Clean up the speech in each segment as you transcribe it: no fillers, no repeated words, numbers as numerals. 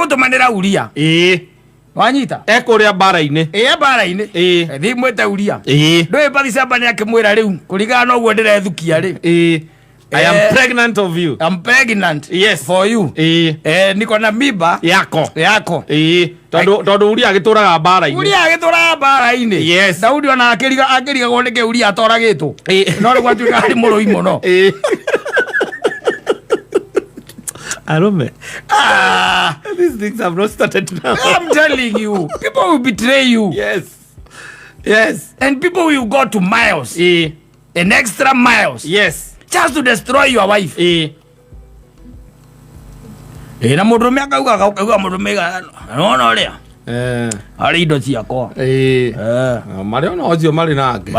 mutumanira Uria wanyita ekuria bara-ini bara-ini thi mwete Uria ndwe Bathsheba ni akimwira riu kurigana no guo ndirethukia ri I am pregnant of you. I'm pregnant. Yes. For you. Niko na mimba yako. Todo Uria agituraga bara-ini. Uria agituraga bara-ini. Yes. Daudi ona akiriga gondeke Uria atoragitwo. No ri gwatuika ari murui muno. Arome. These things have not started now. I'm telling you, people will betray you. Yes. And people will go to miles. An extra miles. Yes. Just to destroy your wife. Na murume akauga murume no ria. Ari indo ciakwa. Mari ona ocio mari nake.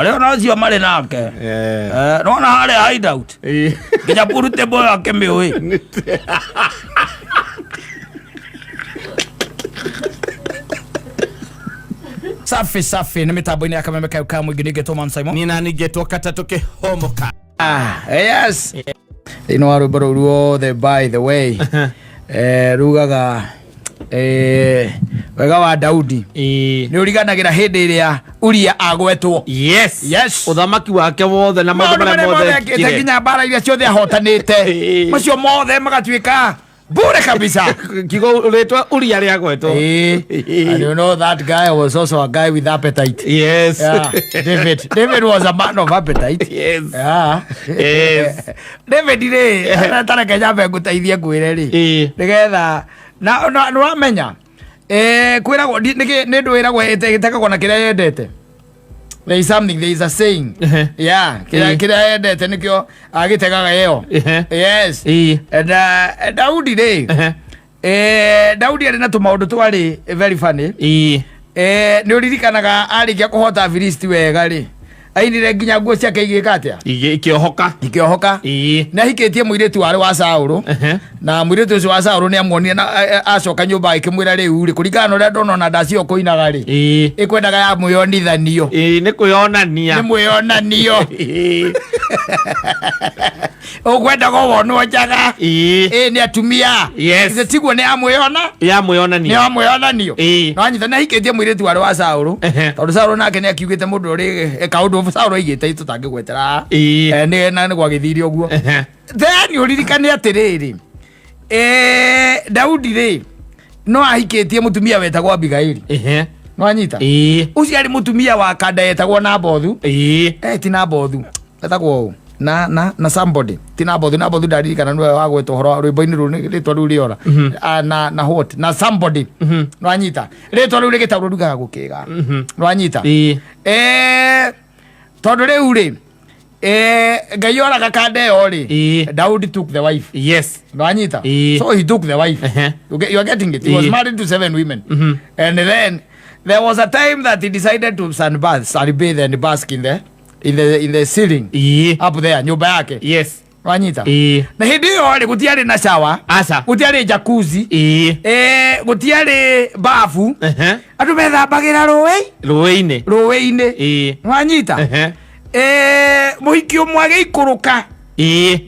No na hare hideout. Kinya purute boy akemioi. Safi na mitambo ini akamemeka uka mwingine geto Mansaimo. Nina ni geto kata toke homoka. Yes. You know what about by the way. Rugaga wega wa Daudi ni uriganagira hindi iria Uria agwetwo. Yes. Uthamaki wake wothe na maundu mara mothe kinya bara iria ciothe ahotanite macio mothe magatuika bure kabisa. Kigo letwa Uria ria gwetwo. And you know that guy was also a guy with appetite. Yes. Yeah. David was a man of appetite. Yes. Yeah. Yes. David ri atara kenya ngutaithie kwire ri nigetha na wamenya kwiragwo ni ndwiragwo itekagwo na kiria yendete. There is something, there is a saying. Yeah, kiria yendete nikio agitegaga yeo. Yes. And Daudi ri Daudi ari na tumaundu twari very funny. Ni uririkanaga arikia kuhota Filisti wega ri ainire nginya nguo ciake igika atia ikiohoka na hikitie muiretu wari wa Saulu na muiretu ucio wa Saulu ni amuonire na acoka nyumba ikimwira riu ri kurigana uria ndona na ndacio kuinaga ri ikwendaga ya muyonithanio ni muyonanio ukwenda go wonwo njaga ni atumia ize tiguo ni amuyonanio no anyita na hikitie muiretu wari wa Saulu tondu Saulu nake ni akiugite mundu ri kaundu Saulu igite tutangigwetera ni na gwagithirio uguo then uririkane atiriri Daudi ri no ahikitie mutumia wetagwo Abigaili no anyita ucio ari mutumia wa kanda yetagwo Nabothu ti Nabothu wetagwo na somebody ti Nabothu ndaririkana niwe wagwetwo horo rwimbo-ini ru ritwa riu riora na what na somebody no anyita ritwa riu rigitagwo rugaga gukiga no anyita tondu riu ri Ngai oraga kanda yo ri Daudi took the wife. Yes. No anyita so he took the wife. You are getting it. He was married to 7 women. And then there was a time that he decided to sunbathe and bask in the ceiling up there nyumba yake. Yes. Wanyita na hindi yo ri gutiari na shower gutiari jacuzzi gutiari bafu andu methambagira ruwi-ini wanyita muhiki umwe agikuruka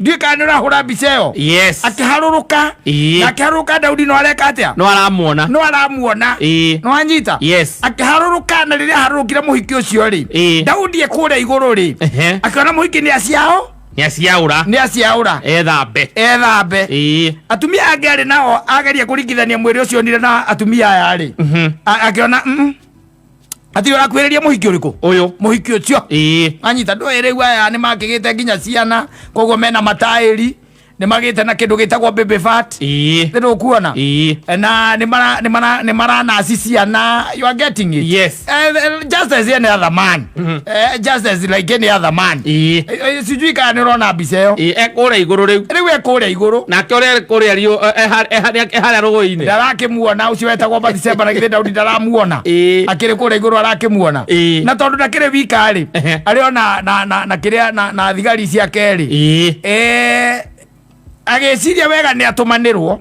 ndiye kana urahura mbica iyo akiharuruka na akiharuruka Daudi no areka atia no aramuona no anyita akiharuruka na riria harurukire muhiki ucio ri Daudi ekuria iguru ri akiona muhiki ni aciaura ethambe atumia angeri nao ageria kurigithania mwiri ucio nire na atumia aya ri akiona ati ora kwiriria muhiki uriku muhiki ucio anyita ndwere aya ni makigite nginya ciana koguo mena matairi ni magite na kindu gitagwo baby fat ndu kuona na ni mara na ciana. You are getting it. Yes. Just as any other man. Just as like any other man. Sijui kana ni rona mbica iyo ekure iguru riu ekure iguru na kore kore rio ehara rugo-ini ndarakimuona ucio wetagwo Bathsheba na githe Daudi ndaramuona akiri kure iguru arakimuona na tondu ndakire wika ri ari ona na kiria na thigari cia keri ageciria wega ni atumanirwo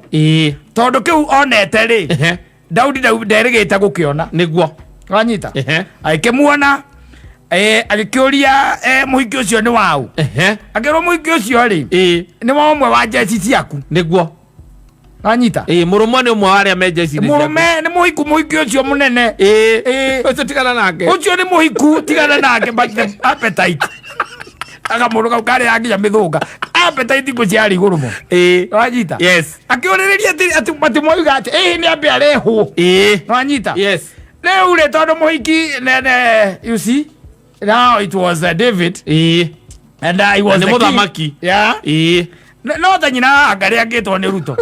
tondu kiu onete ri Daudi nderigite gukiona niguo wanyita akimuona agikiuria muhiki ucio ni wau akirwo muhiki ucio ri ni wa umwe wa jeshi ciaku niguo Anyita. Murumo ni umwe wari ameje ici. Murume ni muhiku ucio munene. Ucio tigana nake. Ucio ni muhiku tigana nake but the appetite. Aga mundu kau kare aginya mithunga. Appetite ko ciari gurumo. Anyita. Yes. Akioririria ati moiga ati ni ambe arehu. Anyita. Yes. Leo ule todo muhiki you see. Now it was David. And I was the king. Yeah. No tanyina agari agitwo ni Ruto.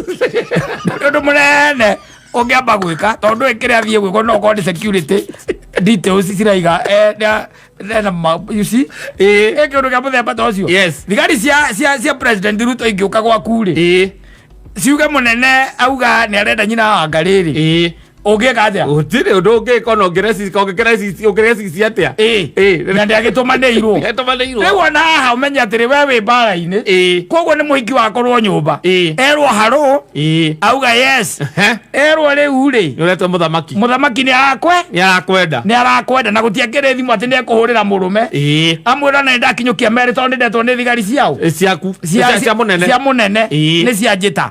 Ndu munene ongiamba gwika tondu ikire athie gwiko no ko security details ciraiga you see ekindu kia muthemba ta ucio. Yes. Thigari cia president Ruto ingiuka gwaku ri ciuge munene auga ni arenda nyina wa ngariri ogeka atia utire undoge kono ngeresi atia na ndiagitumaneirwo rĩu na haha umenya atiri wewe mbara-inĩ koguo nĩ mũhiki wakorwo nyũmba erwo haro auga yes erwo rĩu rĩ uretwo muthamaki nĩ arakwenda na gũtiakĩrĩ thimũ atĩ nĩ ekũhũrĩra mũrũme amwĩra na ndakinyũkia merĩ tondũ ndetwo nĩ thigari ciao ciaku cia mũnene nĩ cia njĩta.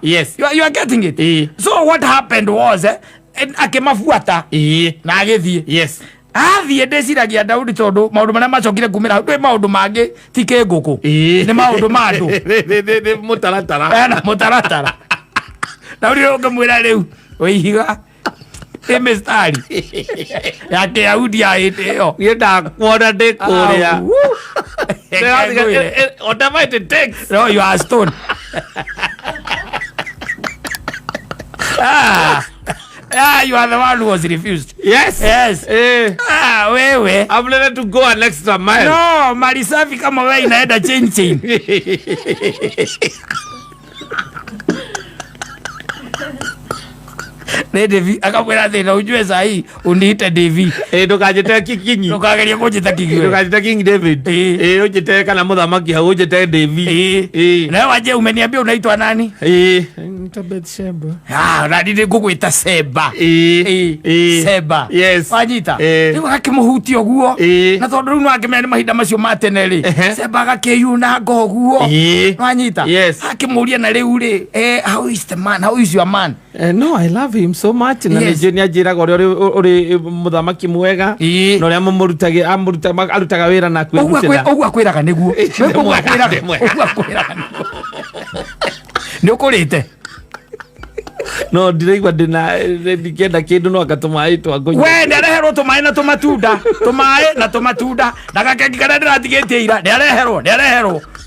You are getting it. So what happened was akimafuata na agithie. Yes. Athie ndeciragia Daudi tondu maundu maria macokire kumira ndwe maundu mangi tike nguku ni maundu mandu mutaratara mutaratara Daudi ngamwira riu oihiga mistari yake Daudi aiteo yenda kuona ndikuria whatever it takes. No, you are stone. You are the one who was refused. Yes. Wewe. I'm ready to go an extra mile. No, mali safi kama wewe inaenda chain. Devi akamwira thina ujue sahi uniite Devi ndukajite kikinyi ndukageria kunjita kikinyi ndukajite King David unjite kana muthamaki hau unjite Devi na waje umeniambia unaitwa nani? Nita Bethsheba. Na ndinde ngugwita Seba. Seba. Yes. Wanyita riu akimuhuti oguo na tondu riu no akimenya mahinda macio matene ri Seba agakiyuna ngoguo wanyita akimuria na riu ri how is the man, how is your man? No, I love him so much. Na nijeni ajiraga uri muthamaki mwega no ria arutaga wira na kwirutira ogu akwiraga niguo ogu akwiraga ni ukurite no ndireigwa ndikienda kindu no agatuma itwa ngonya we ndareherwo tumai na tumatunda na gakeki kana ndiratigitie ira ndareherwo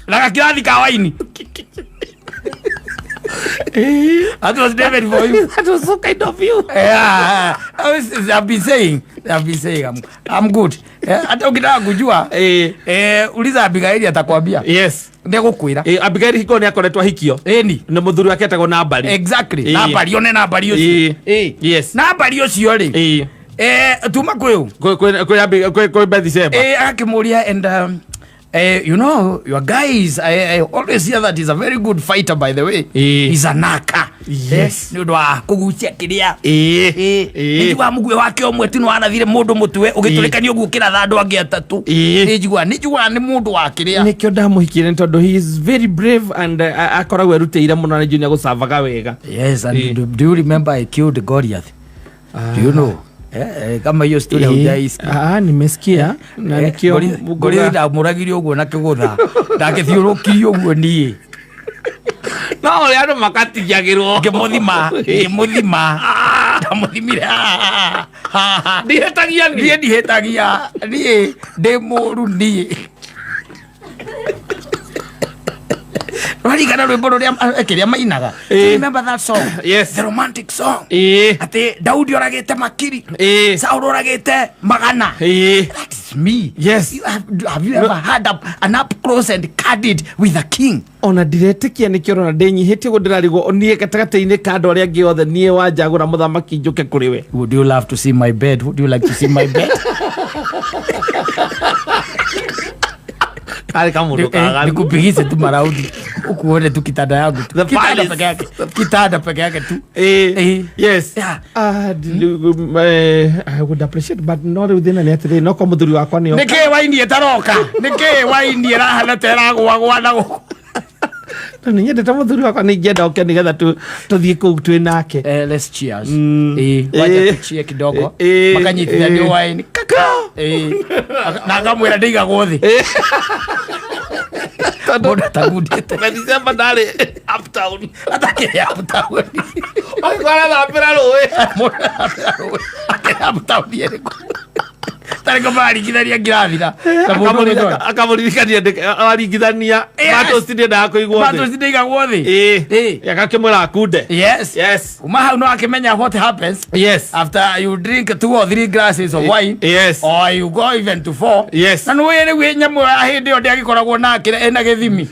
na gakirathi ka waini. That was David for you. That was so kind of you. I've been saying I'm good. Hata ukitaka kujua uliza Abigaili atakwambia. Yes. Ndigukwira. Abigaili hiko ni akoretwa hikio. Ni muthuri wake etagwo Nabali. Exactly. Nabali one Nabali ucio. Yes. Nabali ucio ri. Tuma kweu. Kwe Bethsheba. Akimuria and you know, your guys, I always hear that he's a very good fighter, by the way. He's a naka. Yes. Ni ndwa kugucia kiria. Nijua mugwe wake omwe tu no anathire mundu mutwe ugiturekania gukira thandu angi atatu. Nijua ni mundu wa kiria. Nikyo ndamuhikire tondu he is very brave and akoragwo erutĩire muno na njunya gucavaga wega. Yes, and do you remember I killed Goliath? Do you know? Kama hiyo story hujaisikia. Nimesikia na nikio Goliath amuragirio uguo na kigutha ndakithiurukirio uguo nie no ria ndo makatigiagirwo ngimuthima ndamuthimire ndihetagia nie ndi muru nie Rarigana rwimbo ruria ekiria mainaga. Remember that song? Yes. The romantic song. Ati Daudi oragite makiri. Saul oragite magana. That is me. Yes. Have you ever had an up close and candid with a king? Ona ndiretekia nikio na ndenyihitie gudirarigwo onie gatagataine ka andu aria angi othe nie wanjagura muthamaki njuke kuri we. Would you love to see my bed? Would you like to see my bed? Kale kamundu kaga nikupigize tu maraundi ukuone tu kitanda yangu kitanda peke yake tu. Yes. I would appreciate but not within an ethic no kwa muthuri wakwa ni niki waini etaroka niki waini rahana teragwa gwana Ni nyendete muthuri wakwa ni ngenda oke nigetha tuthie kuu twi nake. Let's cheers. Wacha tuchie kidogo. Makanyitithania wine. Kaka. Na ngamwira ndiga guthi. Muda tagudite. December ndari uptown. Atake uptown. Ai kwara thambira ruwi. Muda uptown yereko. Tareko marigithania ngirathira. Akamuririkania aringithania matosti ndenda kuigwo thi. Matosti ndaigagwo thi. Yakakimwira akunde. Yes. Uma hau no akimenya what happens. Yes. After you drink 2 or 3 glasses of wine. Yes. Or you go even to 4. Yes. Na no yere nyamu ahindi yo ndiagikoragwo na kire ena githimi.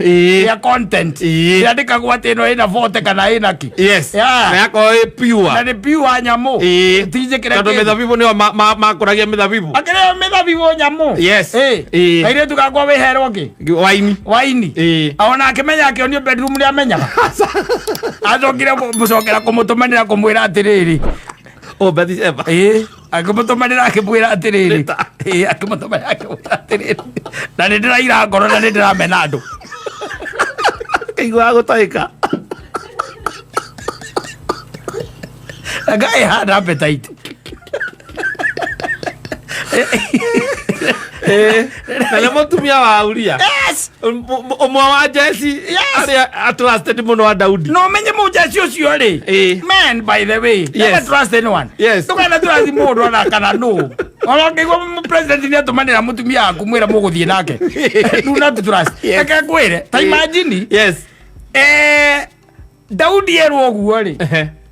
Ya content. Ya ndikagwo ati no ina vote kana ina ki. Yes. Na yako pure. Na ni pure nyamu. Tije kire. Tondu mithabibu ni makuragia mithabibu. Akire mithabibu nyamu. Yes. Kaire tukagwo wiherwo ki. Waini. Aona akimenya akionio bedroom ni amenyaga. Azokire mucokera kumutumanira kumwira atiriri. Bethi eba. Akumutumanira akimwira atiriri. Akumutumanira akimwira atiriri. Na ndiraira ngoro na ndiramena andu. Kaigua gutaika. The guy had appetite. Na mutumia wa Uria. Yes. Umwe wa Jesse. Ari atrusted muno wa Daudi. No menye mu Jesse ucio ri. Man, by the way, never trust anyone. Yes. Tukana trust mundu ona kana no. Ona ngigwa president ni atumanira mutumia akumwira muguthie nake. Do not trust. Eka kwire. Ta imagine. Yes. Daudi erwo guo ri.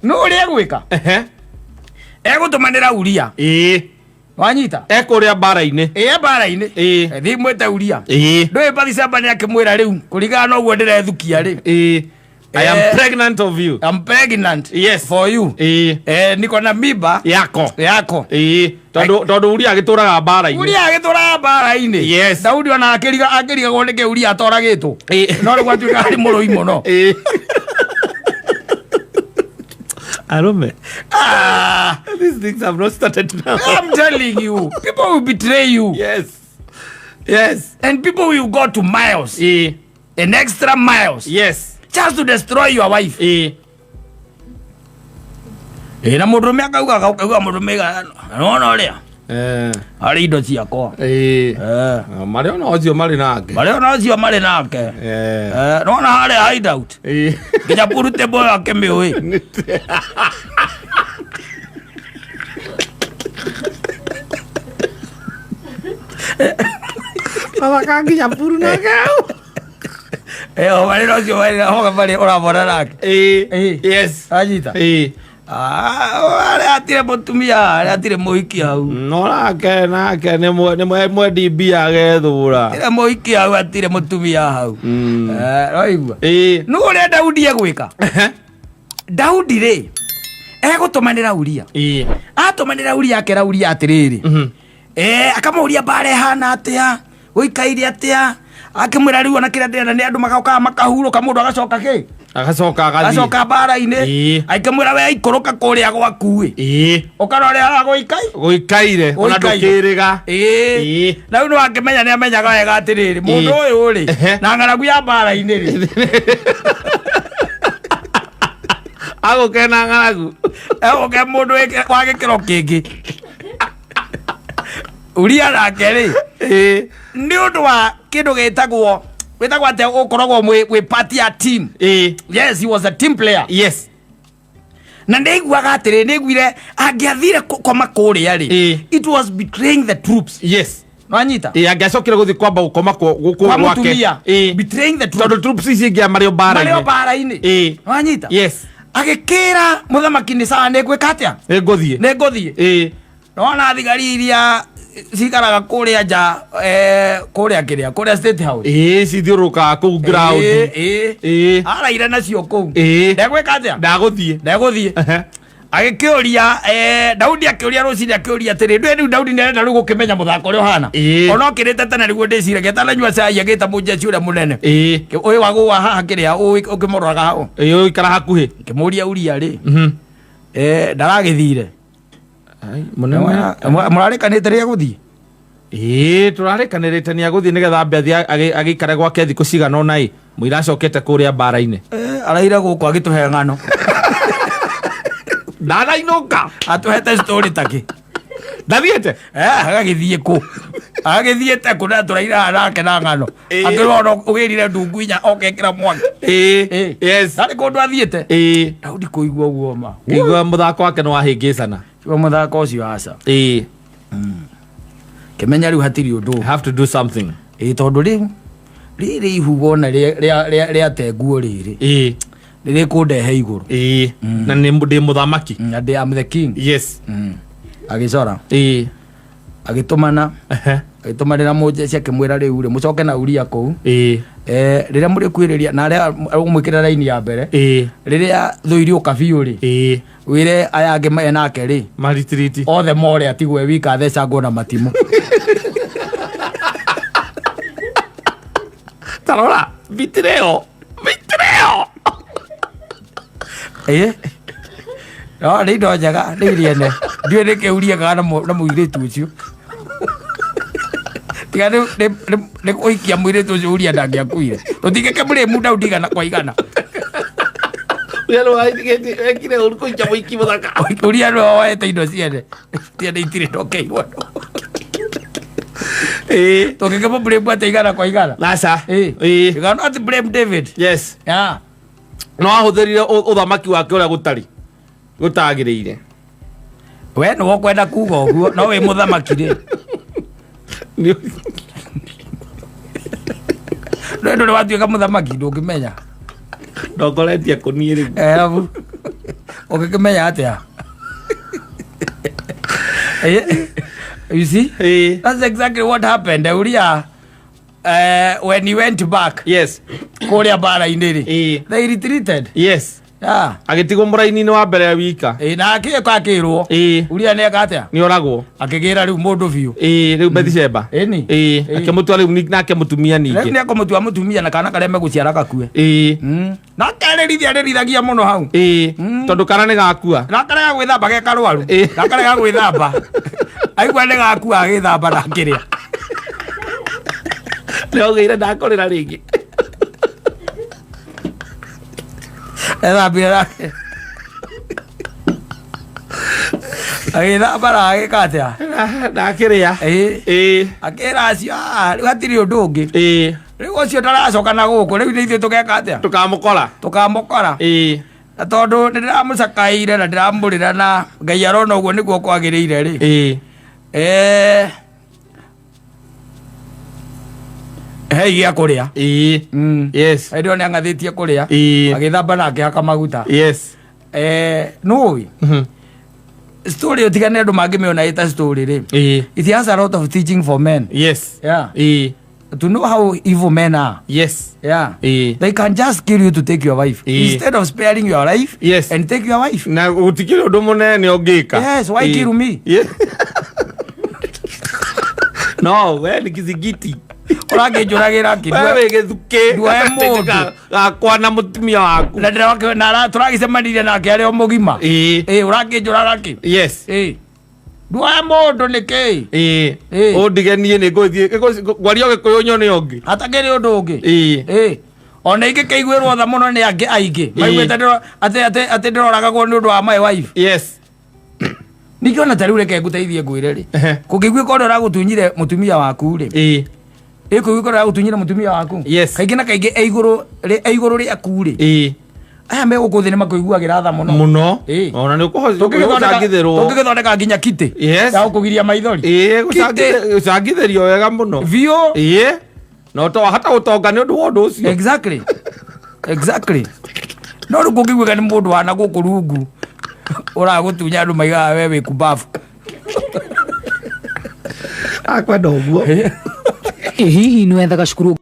No uri egwika. Egutumanira Uria. Wanyita ekuria bara-ini bara-ini thi mwete Uria ndui Bathsheba ni akimwira riu kurigana no guo ndirethukia ri I am pregnant of you. I'm pregnant. Yes. For you. Niko na mimba yako. Tondu Uria agituraga bara-ini. Uria agituraga bara-ini. Yes. Daudi ona akirigagwo nike Uria atoragitwo. No riu atuika ari murui muno. Arome. These things have not started now. I'm telling you, people will betray you. Yes. And people will go to miles. An extra miles. Yes. Just to destroy your wife. Na murume akauga murume no ria. Ari indo ciakwa. Mari ona ocio mari nake. No na hare hideout. Kinya purute boy akemioi. Baba kangi ya puru na kau. Mari ocio mari ora bora nake. Yes. Ajita. Atire mutumia atire muhiki hau no nake ni mwendi mbia agethura ire muhiki hau atire mutumia hau roigua no ure Daudi egwika Daudi ri egutumanira Uria atumanira Uria akera Uria atiriri akamuria bare hana atia uikaire atia akimwira riu ona kira ndena ni andu magauka makahuruka mundu agacoka ki agacoka bara-ini aikamwira we ikoroka kuria gwaku ukarorera guikaire ona ndukiriga na riu akimenya ni amenyaga wega atiriri mundu uyu ri na ng'aragu ya bara-ini ri agukena ng'aragu eguke mundu wa gikiro kingi Uria nake ri ni undu wa kindu gitagwo ate ukoragwo mwi party ya team. Yes, he was a team player. Yes. Na ndeiguaga atiri ndeiguire angiathire koma kuria ri it was betraying the troops. Yes. No anyita angiacokire guthi kwamba gukoma gwake betraying the troops. Tondu troops ici ingia mario bara-ini. No anyita. Yes. Agikira muthamaki ni sawa negwika atia nguthie no na thigari iria cikaraga kuria nja kuria State House cithiurukaga kuu ground araire nacio kuu ndegwika atia ndaguthie agikiuria Daudi akiuria rucini akiuria atiri riu Daudi ndirenda riu gukimenya muthako uri hana ona kirite tene niguo ndiciragia tananyua cai agita mujeci uria munene uyu wagua haha kiria ukimororaga hau uikara hakuhi kimuria Uria ri ndaragithire murarikanite ria guthie turarikanirite ni aguthie nigetha ambe agiikare gwake thiku cigana ona Muira acokete kuria bara-ini araira guku agituhe ng'ano ndanainoka atuhete story taki ndathiete agagithie ku agagithiete ku na turaira nake na ng'ano akirona ugirire ndungu inya okekira mwaki yes ari kundu athiete Daudi kuigua uguo ma igua muthako wake no ahingicana igua muthako ucio aca kimenya riu hatiri undu have to do something tondu riu riri ihugo na ria tenguo riri riri kundehe iguru na ndi muthamaki na ndi am the king yes agicora agitumana agitumanira mujeci akimwira riu ri mucoke na uria kou riria muri kwiriria na aria umwikira raini ya mbere riria thuiri ukabiu ri wire aya angi nake ri maritiriti othe more atigwe wika theca ngona matimu tarora vitreo no ni ndo njega ni riene ndiũ nĩ kĩuria kana na mũirĩtu ũcio tiga nĩ kũhikia mũirĩtu ũcio uria ndangĩakuire tũtingĩke mũrĩmu Daudi igana kwa igana ekire ũru kũikia mũiki mũthaka uria nĩwe woete indo ciene tiene itirĩ ndokeirwo tũngĩke mũrĩmu atĩ igana kwa igana naca igana atĩ blame David yes no ahũthĩrire ũthamaki wake ũrĩa gũtagĩrĩire we nĩ wokwenda kuga ũguo no wĩ mũthamaki rĩ ndũ nĩ watuĩka mũthamaki ndũngĩmenya ndongoretie kũniĩ rĩu ũngĩkĩmenya atĩa you see that's exactly what happened uria when he went back yes kuria bara-inĩ rĩ they retreated yes agitigwo mũraini-inĩ wa mbere wika na akĩrwo uria nĩeka atĩa nĩoragwo akĩgĩra rĩu mũndũ biũ rĩu Bathsheba akĩmũtua rĩu nake mũtumia ningĩ nĩakũmũtua mũtumia na kana karĩa megũciara gakue na karĩrithia rĩrithagia mũno hau tondũ kana nĩ gakua na karĩa gagwĩthamba ge karwaru na karĩa gagwĩthamba aigua nĩ gakua agĩthamba na kĩrĩa nĩogĩire ndakorĩra rĩngĩ ethambire nake agĩthamba na agĩka atĩa ndakĩrĩa akĩra acio rĩu hatirĩ ũndũ ũngĩ rĩu ũcio ndaracoka na gũkũ rĩu nĩ ithuĩ tũgeka atĩa tũkamũkora na tondũ nĩ ndĩramũcakaĩire na ndĩramũrĩra na Ngai arona ũguo nĩguo kwagĩrĩire rĩ hei gĩa kũrĩa yes hĩndĩ ĩyo nĩ ang'athĩtie kũrĩa agĩthamba na akĩhaka maguta yes nũĩ story ũtigane andũ mangĩmĩona ĩta story rĩ it has a lot of teaching for men yes to know how evil men are yes they can just kill you to take your wife instead of sparing your life and take your wife na gũtikĩrĩ ũndũ mũnene ũngĩka yes why kill me no we nĩ kĩzingiti ũrangĩnjũragĩra wewe gĩthukĩ nduoe mũndũ gakwa na mũtumia waku na tũragĩcemanirie nake arĩ o mũgima ũrangĩnjũraga kĩ yes nduoe mũndũ nĩ kĩ ũndigenie nĩ ngũthiĩ gwaria Gĩkũyũ nyone ũngĩ hatakĩrĩ ũndũ ũngĩ ona ingĩkĩiguĩrwo tha mũno nĩ angĩ aingĩ maiguĩte atĩ ndĩroragagwo nĩ ũndũ wa my wife yes ningĩ ona ta rĩu reke ngũteithie ngwĩre rĩ kũngĩiguĩka ũrĩa ũragũtunyire mũtumia waku rĩ kũiguĩka ũrĩa ũragũtunyire mũtumia waku kaingĩ na kaingĩ eigũrũ rĩaku rĩ aya megũkũ thĩ nĩ makũiguagĩra tha mũno ona nĩ ũcangithĩrwo tũngĩgĩthondeka nginya kitĩ ya gũkũgiria maithori gũcangithĩrio wega mũno biũ no hata ũtonga nĩ ũndũ wa ũndũ ũcio exactly no rĩu kũngĩiguĩka nĩ mũndũ wana gũkũ rungu ũragũtunya andũ maigaga we wĩ kumbabu akwenda ũguo hihi nĩwethaga cukuru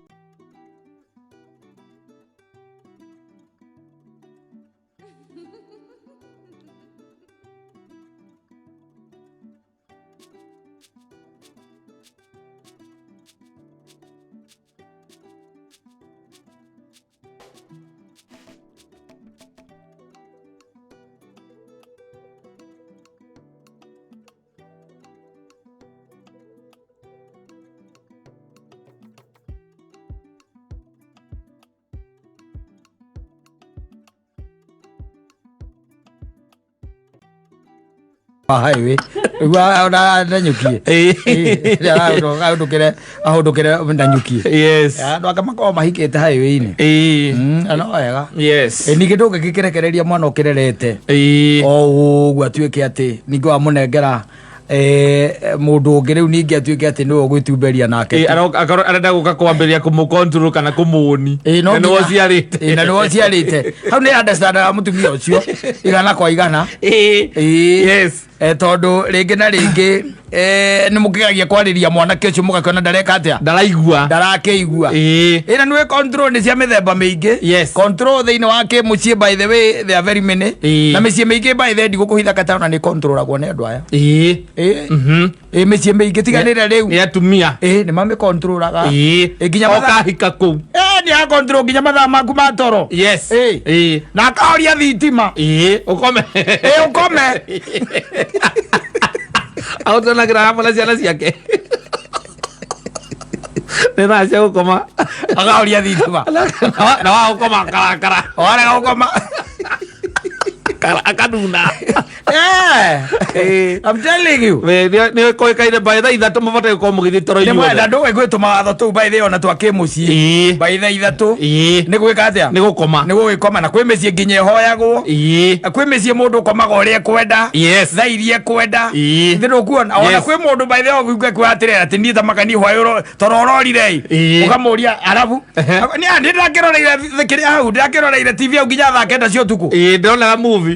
highway ona ndanyukie ahundukire ndanyukie yes ndo akamako mahikite highway ini ano wega yes ningi ndungi gikirekereria mwana ukirerete uguo atuike ati ningi wa munengera mundu ungi riu ningi atuike ati niwe gwĩtumberia nake arenda guka kwambiria kumukontrol kana kumuni na niwo ciarite hau ni understand mutumia ucio igana kwa igana yes tondu ringi na ringi ni mukigeragia kwariria mwanake ucio mugakiona ndareka atia ndarakeigua ina niwe control ni cia mithemba mingi control thiini wa kimucie by the way they are very many na micie mingi by the way ndigukuhitha katana ni controlagwo ni andu aya micie mingi tiganire riu ni atumia ni mami controlaga nginya makahika ku ni a control nginya mathaa maku ma toro na akaoria thitima ukome autonagira hapo na ciana ciake nena cia gukoma akaoria thitima na wa gukoma karakara ora gukoma akaduna I'm telling you ni ko kaire by the ithatu mabate ko mugithi toro inyuothe ni mwenda ndwe gwituma watho tu by the ona twake mucii by the ithatu ni gwika atia ni gukoma na kwi micie nginya hoyagwo kwi micie mundu ukomaga uria kwenda thaa iria kwenda ndiro kuona ona kwi mundu by the ogugwe kwatirira ati ni tamakani hwayo toro ororire ukamuria arabu ni andi ndakiroreire thikiria hau ndakiroreire TV au nginya thaa kenda cio tuku ndona movie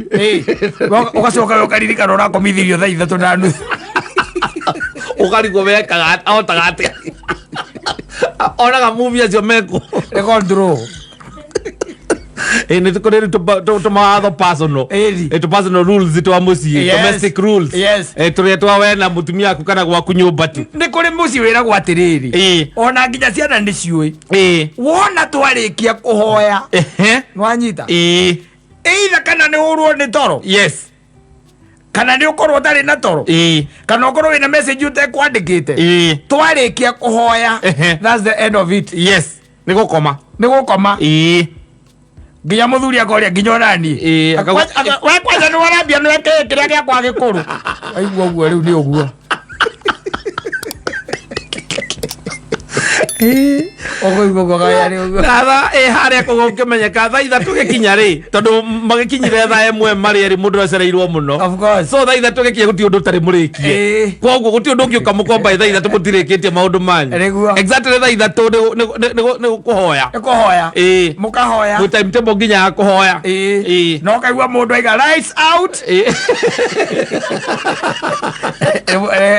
ugacoka ukaririkana urakomithirio thaa ithatu na nuthu ukarigwo wekaga aotaga atia onaga movie acio meko control ni tukorere to maatho personal to personal rules to amuci domestic rules turia twa wena mutumia aku kana gwaku nyumba tu ni kuri muci wira gwatiriri ona nginya ciana ni ciui wona twarikia kuhoya nwanyita either kana ni urwo ni toro kana ni ukorwo tari na toro kana ukorwo wina message utekwandikite twarikia kuhoya that's the end of it ni gukoma nginya muthuri akoria nginya onani we kwanja ni warambia ni weke kiria gia kwa gikuru aigua uguo riu ni uguo Natha haria kugokemenyeka thaa ithatu gikinya ri tondu magikinyire thaa imwe mari eri mundu acereirwo muno so thaa ithatu gikinya guti undu tari murikie koguo guti undu ngiuka mukomba thaa ithatu mutirikitie maundu manyu exactly thaa ithatu ni kuhoya mukahoya mu time table nginya kuhoya no kaigua mundu aiga lights out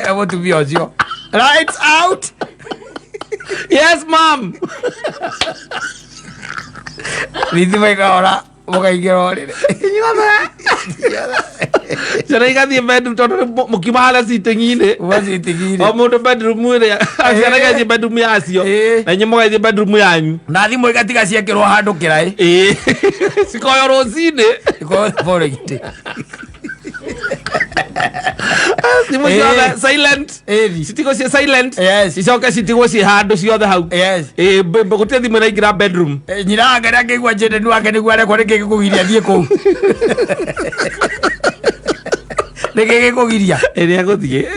evo tu viocio lights out. Yes, mom. Niti mai kaora mukaingiro rire. Jara igathie bedroom tondu mukimala sitingine. Sitingine. O mundu bedroom ire. Jara igathie bedroom yacio. Na nyimo igathie bedroom yanyu. Na thimu igatiga ciekirwo handu kirai. Sikoyo rosine. Sikoyo foregite. Simu ciothe silent citigo cia silent cicoke citigwo ci handu ciothe hau gutie thimu iraingira bedroom nyina ngari akigua njende ni wake niguo arekwo niki gikugiria thie kuu niki gikugiria iria guthie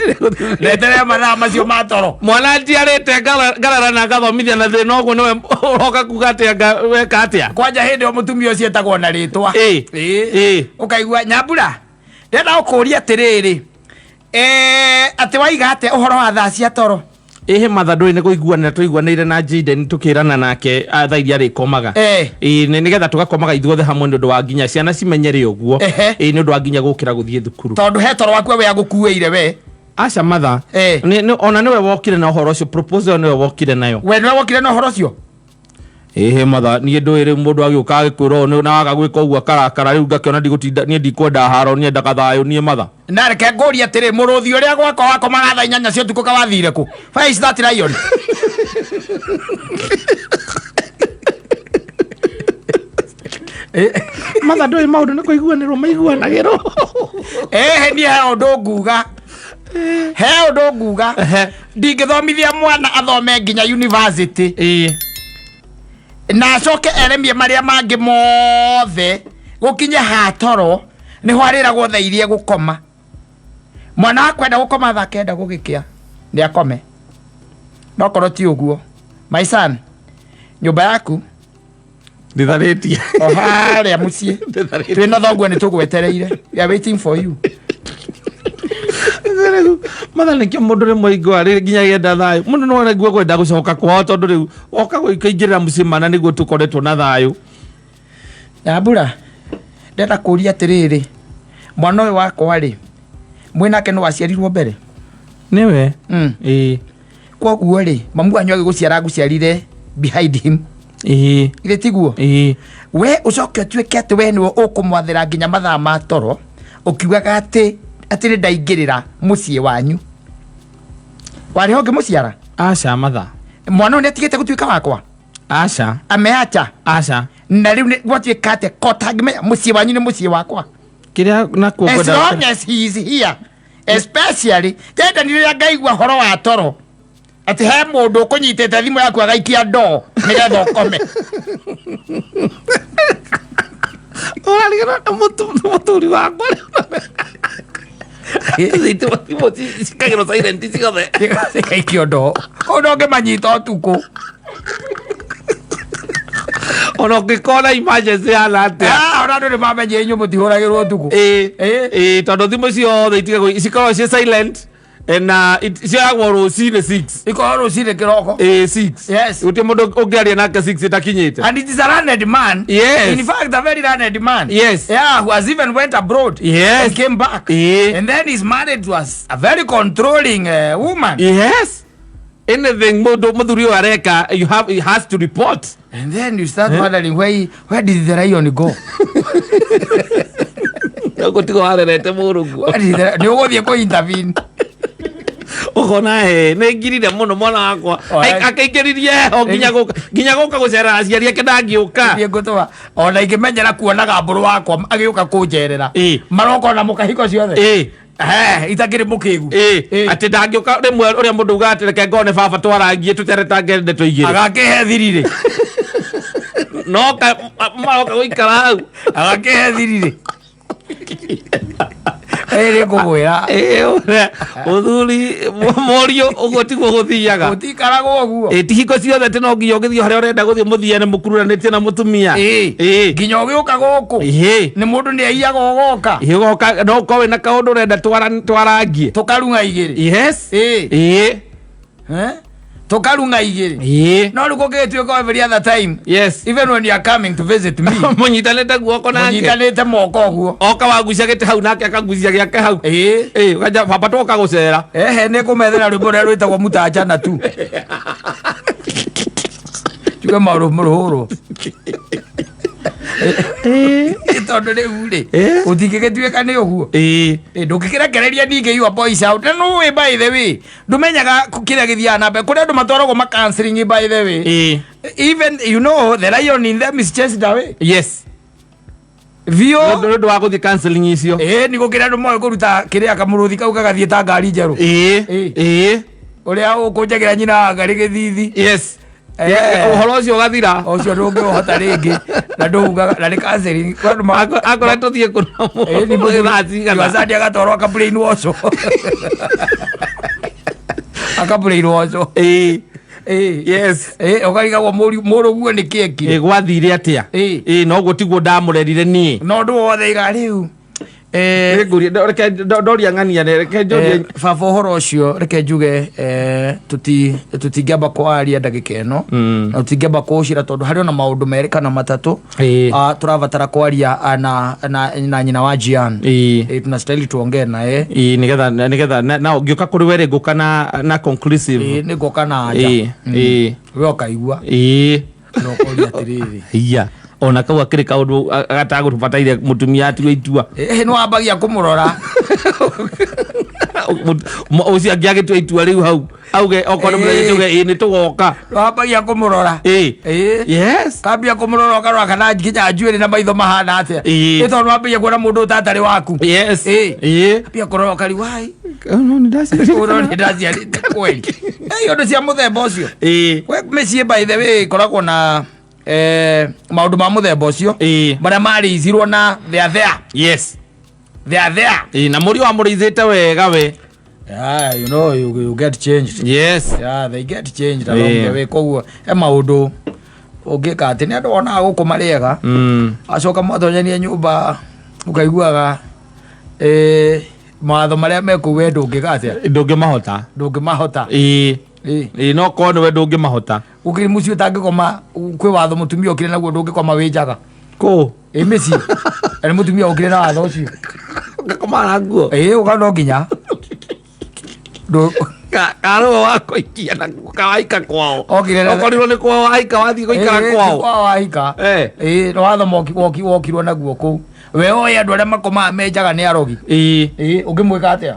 netere mathaa macio ma toro mwana njiarite ngarara na ngathomithia na thina uguo niwe uroka kuga atia weka atia kwanja hindi o mutumia ucio etagwo na ritwa ukaigua Nyambura ndenda ukuria atiriri ati waiga atia uhoro wa thaa cia toro matha ndui ni kuiguana tuiguanire na Jaden tukirana nake thaa iria rikomaga nigetha tugakomaga ithuothe hamwe ni undu wa nginya ciana cimenyere uguo ni undu wa nginya gukira guthie thukuru tondu he toro waku we agukueire we aca matha ona niwe wokire na uhoro ucio proposal niwe wokire nayo we niwe wokire na uhoro ucio matha nie ndwire mundu agiuka agikwira na waga gwika uguo karakara riu ngakiona ndigutinda nie ndikwenda haro nie ndakathayo nie matha na reke ngoria atiri muruthi uria gwako wakomaga thaa inyanya cio tuko kawathire ku where is that lion matha ndoi maundu ni kuiguanirwo maiguanagirwo nie he undu nguga ndingithomithia mwana athome nginya university na acoke eremie maria mangi mothe gukinya ha toro ni hwariragwo thaa iria gukoma mwana akwenda gukoma thaa kenda gugikia ni akome no korwo ti uguo my son nyumba yaku nditharitie haria mucie twina thoguo ni tugwetereire we are waiting for you mathana kio mundu rimwe igwa ri nginya yenda thayo mundu no regua kwenda gucoka kwao tondu riu oka guikaingirira mucimana niguo tukoretwo na thayo Nyambura ndenda kuria atiriri mwana uyu wakwa ri mwinake no waciarirwo mbere niwe koguo ri mamu anyu agiguciara guciarire behind him ile tiguo we ucoke tuike ati we niwe ukumwathira nginya mathaa ma toro ukiugaga ati ni ndaingirira mucie wanyu wari honge muciara aca mathaa mwana uyu netigite gutuika wakwa aca ameacha aca na riu gwatuika ati kotagime mucie wanyu ni mucie wakwa kiria nakuo as long as he is here especially tenda ni ria ngaigua horo wa toro ati he mundu kunyitete thimu yaku agaikia ndo nigetha ukome orarigana na muturi wakwa sikagirwo silent ciothe igaikio ndo kono ngimanyita utuku ona ngikona emergency hana atia ona ndu ni mamenye inyu mutihuragirwo utuku tondu thimu ciothe itigagwo cikorwo ci silent na ciagwo rucini 6 ikorwo rucini kiroko 6 yes uti mundu ungiaria nake 6 itakinyite and it is a learned man yes in fact a very learned man yes yeah who has even went abroad yes and came back and then he's married to a very controlling woman yes anything muthuri uyu areka he has to report and then you start wondering where did the lion go gutigo harerete murugu ni uguthie ku intervene ukona nä ngirire må no mwana wakwa akaingäririe ho nginya gå ka gå cerera aciari ake ndangä å ka ngåtwa ona ingä menyera kuonaga mbå rå wakwa agä å ka kå njerera maroka na må kahiko ciothe itakä rä må kä gu atä ndangä å ka rä mwe å rä a må ndå uga atä reke ngone baba twarangie tå teretange ndeto igä rä agakä he thirirä noka maroka gå ikara hau agakä he thirirä ere kugwira uthuri morio uguo tiguo guthiaga utikaragwo guo tihiko ciothe ti no nginya ugithio haria urenda guthio muthiane mukururanitie na mutumia nginya ugiuka guku ni mundu ni aiyaga ugoka ugoka no ko wina kaundu urenda twarangie tukarunga igiri yes tukarunga igiri no ruko gituika every other time yes even when you are coming to visit me munyitanite guoko nake munyitanite moko guo oka wagucia gite hau nake akagucia giake hau gaja baba toka gucera ne kumethera rwimbo rwa rwitagwo mutajana tu tuge maruhuru tondu riu ri utingigituika ni uguo ndungikirekereria ningi your boys out no way by the way ndumenyaga kiria githia na mbe kuria ndu matwaragwo ma counseling by the way even you know the lion in them is chased away yes vio ndu wa guthi counseling icio ni gukira ndu moyo kuruta kiria kamuruthi kau kagathie ta ngari njeru uria ukunjagira nyina ngari githithi yes uhoro ucio ugathira ucio ndungihota ringi na ndugaga na counseling akora tuthie kunazadi agatwarwo akabrain wash akabrain wash yes ukarigagwo muruguo ni keki gwathire atia no gutiguo ndamurerire nie no ndu wothe iga riu reke ndoria ng'ania reke ndoria baba uhoro ucio reke njuge tutingĩamba kwaria ndagĩka ĩno na tutingĩamba kũũcira tondũ harĩ ona maũndũ merĩ kana matatũ tũrabatara kwaria na nyina wa Jian tunastahili tuongee naye nigetha na ũngĩũka kũrĩ we ngũka na conclusive nĩ ngũka na nja we ũkaigua no kũria atĩrĩrĩ iya ona kau akiri kaundu agatagutubataire mutumia atigwo itua no ambagia kumurora ucio angiagitwa itua riu hau auge okono murege ni tugoka no ambagia kumurora yes kambia kumurora okarora kana nginya njuĩrĩ na maitho mahana atia ĩtondu ambia kuona mundu utatari waku yes ambia kurora okari wai no ni ndaciarĩte kweli ũndũ cia mũthemba ũcio we mĩciĩ by the way koragwo na maundu ma muthemba ucio maria marĩithirwo na there yes they are there. Na muri wa murithite wega we. Yeah, you know, you get changed. Yes. Yeah, they get changed along the way. Koguo he maundu ungika ati ni andu ona gukuma riega acoka mwathonyania nyumba ukaiguaga matho maria meku we ndungika atia ndungimahota no ko we ndungimahota ukiri muci utangikoma kwi watho mutumia ukire naguo ndungikoma winjaga ko mici ani mutumia ukire na watho ucio ngakoma naguo ukano nginya karo wako ikia na kawaika kwao okorirwo ni kwao waika wathi guikara kwao waika no watho wokirwo naguo kuu we oya andu aria makomaga menjaga ni arogi ungimwika atia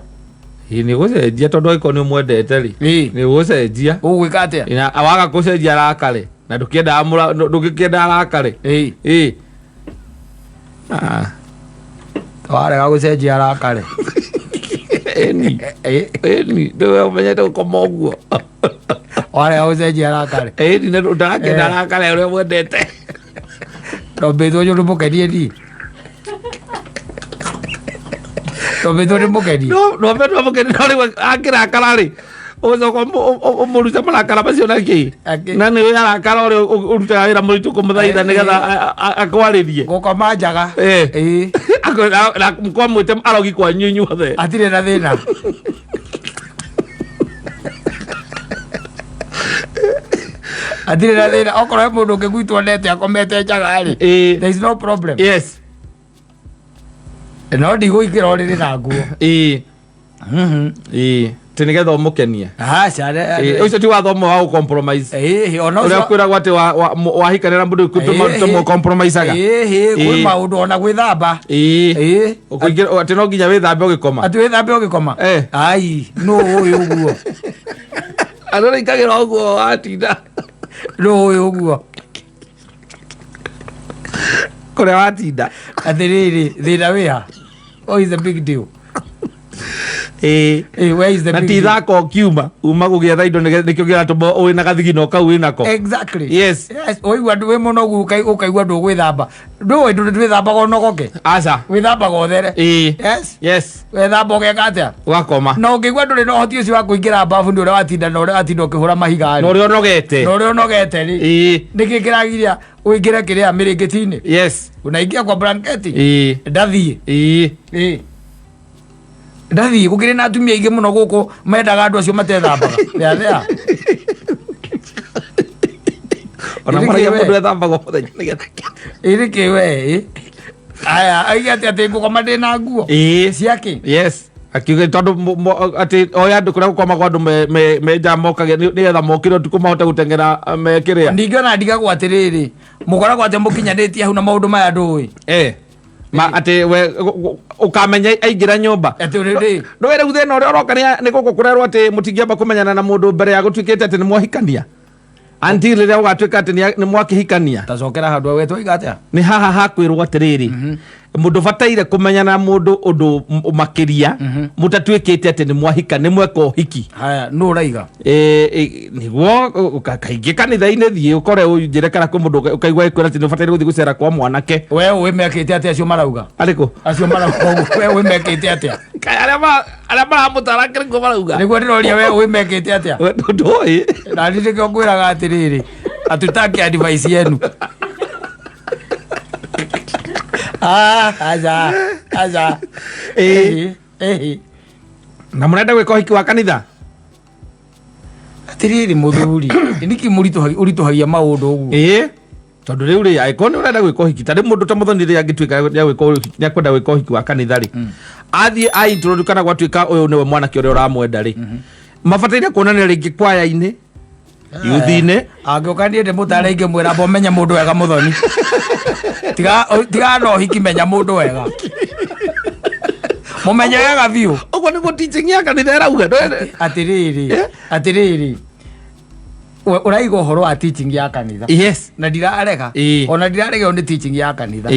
ni gucenjia tondu iko ni mwendete ri ni gucenjia ugwika atia ina waga gucenjia arakare na ndukienda arakare warega gucenjia arakare eni ndio umenyete gukoma uguo warega gucenjia arakare eni na ndakenda arakare uria mwendete no betho nyu ndumukenie ni no betho ndumukenie no betho ndumukenie no ri akirakara ri ucoka umuruta marakara macio naki na ni arakara uri urutaga wira muritu kumuthaitha nigetha akwaririe gukoma njaga na mkwamwite arogi kwa nyinyu othe atire na thina atire na thina okorwo mundu ngigwitwo nete akomete njaga ri there is no problem. Yes, no ndigwikira uriri na nguo tinigetha umukenie ucio ti wathomo wa compromise uria kwiragwo ati wahikanira mundu kutumo compromiseaga kwi maundu ona gwithamba ati no nginya withambe ugikoma ati withambe ugikoma ai no uyu uguo andu ikagira uguo watinda no uyu uguo kuria watinda atiriri thina wiha oh is a big deal where is the big deal natithako kiuma uma gugietha indo nikio giratuma wina gathigino kau winako exactly yes oigua andu we muno ukaigua ndu gwithamba ndu ndu twithambaga onogoke aca withambaga othere yes withamba ugeka atia ugakoma no ngigua nduri no hoti ucio wa kuingira bafu ndi uria watinda ukihura mahiga no uria onogete ri niki kiragiria uingire kiria miringitini yes unaingia kwa blanketi ndathie ndathie gukire na atumia ingi muno guku mendaga andu acio matethambaga thea ona maragia mundu ethambaga muthenya nigetha iriki we aya aigate ati ngukoma ndina nguo ciake yes akiuga tondu ati oya andu kuria gukoma kwa andu menja mokagia nigetha mokire tuku mahote gutengera mekiria ndingiona ndigagwo atiriri mukoragwo ati mukinyanitie hau na maundu maya ndui ati we ukamenya aingira nyumba ati uriri ndwire guthina uria uroka ni guku kurerwo ati mutingiamba kumenyana na mundu mbere ya gutwikite ati ni mwahikania until riria ugatwika ati ni mwakihikania tacokera handu wetwo igatia ni haha hakwirwo atiriri mundu bataire kumenyana na mundu undu makiria mutatwikite ati ni mwahika ni mweka uhiki haya no uraiga niguo kaingi kanitha-ini thie ukore unjire kana kwi mundu ukaigua ikwira ati ni bataire guthii gucera kwa mwanake we wimekite atia acio marauga ariku acio marauga we wimekite atia aria maramutara kiriko marauga niguo ndiroria we wimekite atia ndui na ndikio ngwiraga atiriri atutaki advice yenu aja na murenda gwika uhiki wa kanitha atiriri muthuri niki urituhagia maundu uguo tondu riu ri aiko ni urenda gwika uhiki tari mundu ta muthoni ri angitwika ni akwenda gwika uhiki wa kanitha ri athie aintroduce kana gwatwika uyu niwe mwanake uria uramwenda ri mabataire kuonania ringi kwaya-ini yuthi-ini angioka ndiende mutare ingi mwira bomenye mundu wega muthoni tiga no hiki menya mundu wega mumenye wega biu uguo niguo teaching ya kanitha irauga atiriri uraiga uhoro wa teaching ya kanitha yes na ndirarega ona ndirarega ni teaching ya kanitha